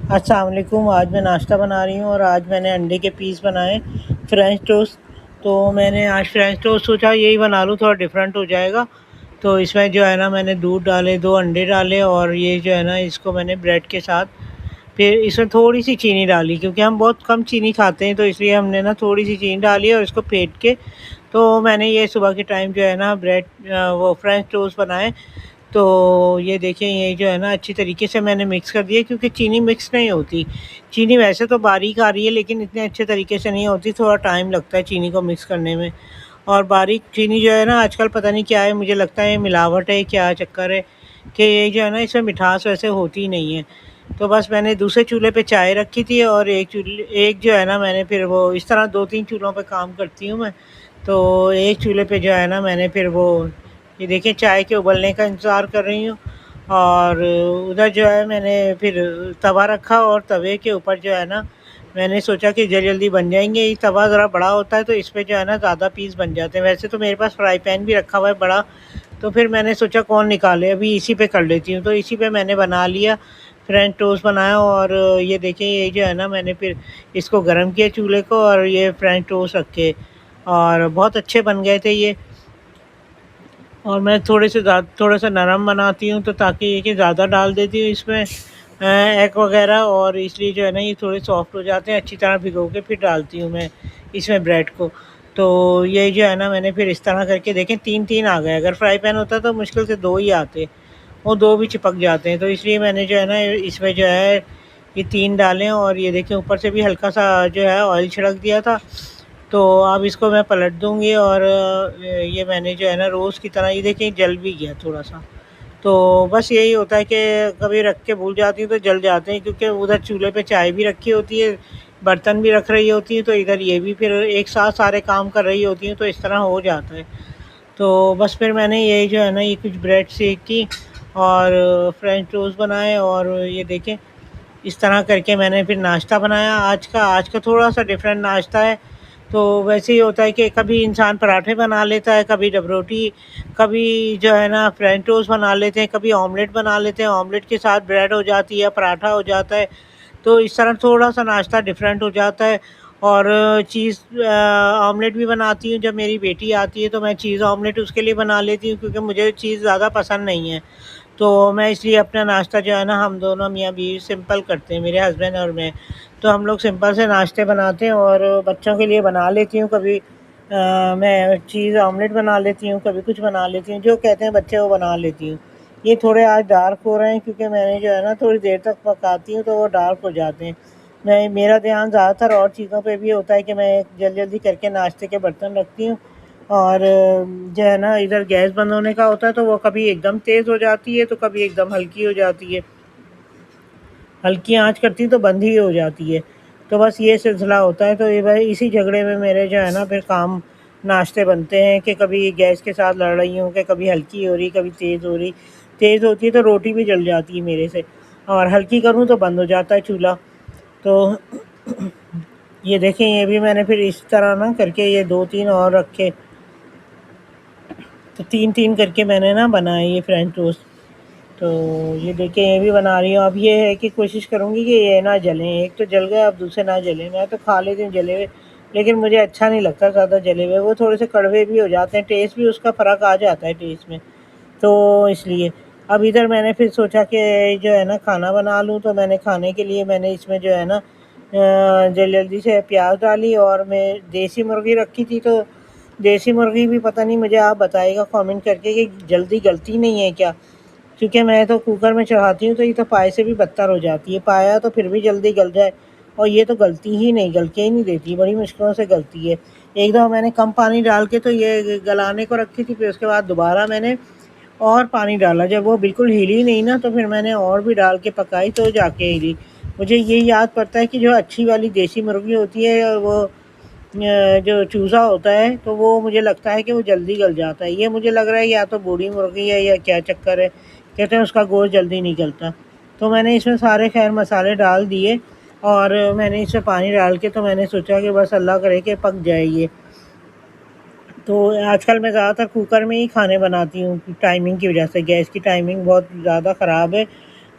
अस्सलाम वालेकुम। आज मैं नाश्ता बना रही हूँ और आज मैंने अंडे के पीस बनाए, फ्रेंच टोस्ट। तो मैंने आज फ्रेंच टोस्ट सोचा यही बना लूँ, थोड़ा डिफरेंट हो जाएगा। तो इसमें जो है ना मैंने दूध डाले, 2 अंडे डाले और ये जो है ना इसको मैंने ब्रेड के साथ, फिर इसमें थोड़ी सी चीनी डाली क्योंकि हम बहुत कम चीनी खाते हैं, तो इसलिए हमने ना थोड़ी सी चीनी डाली और इसको फेंट के तो मैंने ये सुबह के टाइम जो है ना वो फ्रेंच टोस्ट बनाए। तो ये देखिए, ये जो है ना अच्छी तरीके से मैंने मिक्स कर दिया क्योंकि चीनी मिक्स नहीं होती। चीनी वैसे तो बारीक आ रही है लेकिन इतने अच्छे तरीके से नहीं होती, थोड़ा टाइम लगता है चीनी को मिक्स करने में। और बारीक चीनी जो है ना आजकल पता नहीं क्या है, मुझे लगता है ये मिलावट है, क्या चक्कर है कि ये जो है ना इसमें मिठास वैसे होती ही नहीं है। तो बस मैंने दूसरे चूल्हे पे चाय रखी थी और एक जो है ना मैंने फिर वो इस तरह 2-3 चूल्हों पे काम करती हूँ मैं। तो एक चूल्हे पे जो है ना मैंने फिर वो ये देखिए चाय के उबलने का इंतज़ार कर रही हूँ। और उधर जो है मैंने फिर तवा रखा और तवे के ऊपर जो है ना मैंने सोचा कि जल्दी जल्दी बन जाएंगे। ये तवा ज़रा बड़ा होता है तो इस पे जो है ना ज़्यादा पीस बन जाते हैं। वैसे तो मेरे पास फ्राई पैन भी रखा हुआ है बड़ा, तो फिर मैंने सोचा कौन निकाले, अभी इसी पे कर लेती हूँ। तो इसी पे मैंने बना लिया, फ्रेंच टोस्ट बनाया। और ये देखिए ये जो है ना मैंने फिर इसको गर्म किया चूल्हे को और ये फ्रेंच टोस्ट रखे और बहुत अच्छे बन गए थे ये। और मैं थोड़ा सा नरम बनाती हूँ तो ताकि ये कि ज़्यादा डाल देती हूँ इसमें एग वगैरह, और इसलिए जो है ना ये थोड़े सॉफ्ट हो जाते हैं। अच्छी तरह भिगो के फिर डालती हूँ मैं इसमें ब्रेड को। तो ये जो है ना मैंने फिर इस तरह करके देखें 3-3 आ गए। अगर फ्राई पैन होता तो मुश्किल से 2 ही आते, वो 2 भी चिपक जाते हैं। तो इसलिए मैंने जो है ना इसमें जो है ये 3 डालें और ये देखें ऊपर से भी हल्का सा जो है ऑयल छिड़क दिया था। तो अब इसको मैं पलट दूँगी और ये मैंने जो है ना रोज़ की तरह ये देखिए जल भी गया थोड़ा-सा। तो बस यही होता है कि कभी रख के भूल जाती हूँ तो जल जाते हैं क्योंकि उधर चूल्हे पे चाय भी रखी होती है, बर्तन भी रख रही होती हैं, तो इधर ये भी फिर एक साथ सारे काम कर रही होती हैं, तो इस तरह हो जाता है। तो बस फिर मैंने ये जो है ना ये कुछ ब्रेड सेक की और फ्रेंच टोस्ट बनाए और ये देखें इस तरह करके मैंने फिर नाश्ता बनाया आज का थोड़ा-सा डिफरेंट नाश्ता है। तो वैसे ही होता है कि कभी इंसान पराठे बना लेता है, कभी डब रोटी, कभी जो है ना फ्रेंच टोस्ट बना लेते हैं, कभी ऑमलेट बना लेते हैं, ऑमलेट के साथ ब्रेड हो जाती है, पराठा हो जाता है। तो इस तरह थोड़ा-सा नाश्ता डिफरेंट हो जाता है। और चीज़ ऑमलेट भी बनाती हूँ, जब मेरी बेटी आती है तो मैं चीज़ ऑमलेट उसके लिए बना लेती हूँ क्योंकि मुझे चीज़ ज़्यादा पसंद नहीं है। तो मैं इसलिए अपना नाश्ता जो है ना हम दोनों मियाँ-बीवी सिंपल करते हैं, मेरे हस्बैंड और मैं। तो हम लोग सिंपल से नाश्ते बनाते हैं और बच्चों के लिए बना लेती हूँ कभी मैं चीज़ ऑमलेट बना लेती हूँ, कभी कुछ बना लेती हूँ, जो कहते हैं बच्चे वो बना लेती हूँ। ये थोड़े आज डार्क हो रहे हैं क्योंकि मैंने जो है ना थोड़ी देर तक पकाती हूँ तो वो डार्क हो जाते हैं। मेरा ध्यान ज़्यादातर और चीज़ों पे भी होता है कि मैं जल्दी-जल्दी करके नाश्ते के बर्तन रखती हूँ। और जो है ना इधर गैस बंद होने का होता है तो वो कभी एकदम तेज़ हो जाती है तो कभी एकदम हल्की हो जाती है। हल्की आँच करती हूँ तो बंद ही हो जाती है। तो बस ये सिलसिला होता है। तो ये भाई इसी झगड़े में मेरे जो है ना फिर काम नाश्ते बनते हैं कि कभी गैस के साथ लड़ रही हूँ कि कभी हल्की हो रही, कभी तेज़ हो रही। तेज़ होती है तो रोटी भी जल जाती है मेरे से और हल्की करूँ तो बंद हो जाता है चूल्हा। तो ये देखें ये भी मैंने फिर इस तरह ना करके ये 2-3 और रखे। तो 3-3 करके मैंने ना बनाए ये फ्रेंच टोस्ट। तो ये देखिए ये भी बना रही हूँ। अब ये है कि कोशिश करूँगी कि ये ना जलें, एक तो जल गए अब दूसरे ना जलें। मैं तो खा लेती हूँ जले हुए, लेकिन मुझे अच्छा नहीं लगता ज़्यादा जले हुए, वो थोड़े से कड़वे भी हो जाते हैं, टेस्ट भी उसका फ़र्क आ जाता है टेस्ट में। तो इसलिए अब इधर मैंने फिर सोचा कि जो है ना खाना बना लूँ। तो मैंने खाने के लिए मैंने इसमें जो है ना जल्दी से प्याज डाली और मैं देसी मुर्गी रखी थी। तो देसी मुर्गी भी पता नहीं, मुझे आप बताइएगा कमेंट करके कि जल्दी गलती नहीं है क्या? क्योंकि मैं तो कुकर में चढ़ाती हूँ तो ये तो पाए से भी बदतर हो जाती है। पाया तो फिर भी जल्दी गल जाए और ये तो गलती ही नहीं, गल के ही नहीं देती, बड़ी मुश्किलों से गलती है। एक दफ़ा मैंने कम पानी डाल के तो ये गलाने को रखी थी, फिर उसके बाद दोबारा मैंने और पानी डाला। जब वो बिल्कुल हिली नहीं ना तो फिर मैंने और भी डाल के पकाई तो जाके हिली। मुझे ये याद पड़ता है कि जो अच्छी वाली देसी मुर्गी होती है वो जो चूज़ा होता है तो वो मुझे लगता है कि वो जल्दी गल जाता है। ये मुझे लग रहा है या तो बूढ़ी मुर्गी है या क्या चक्कर है, कहते हैं उसका गोश्त जल्दी नहीं गलता। तो मैंने इसमें सारे खैर मसाले डाल दिए और मैंने इसमें पानी डाल के तो मैंने सोचा कि बस अल्लाह करे कि पक जाए ये। तो आजकल मैं ज़्यादातर कुकर में ही खाने बनाती हूँ टाइमिंग की वजह से। गैस की टाइमिंग बहुत ज़्यादा ख़राब है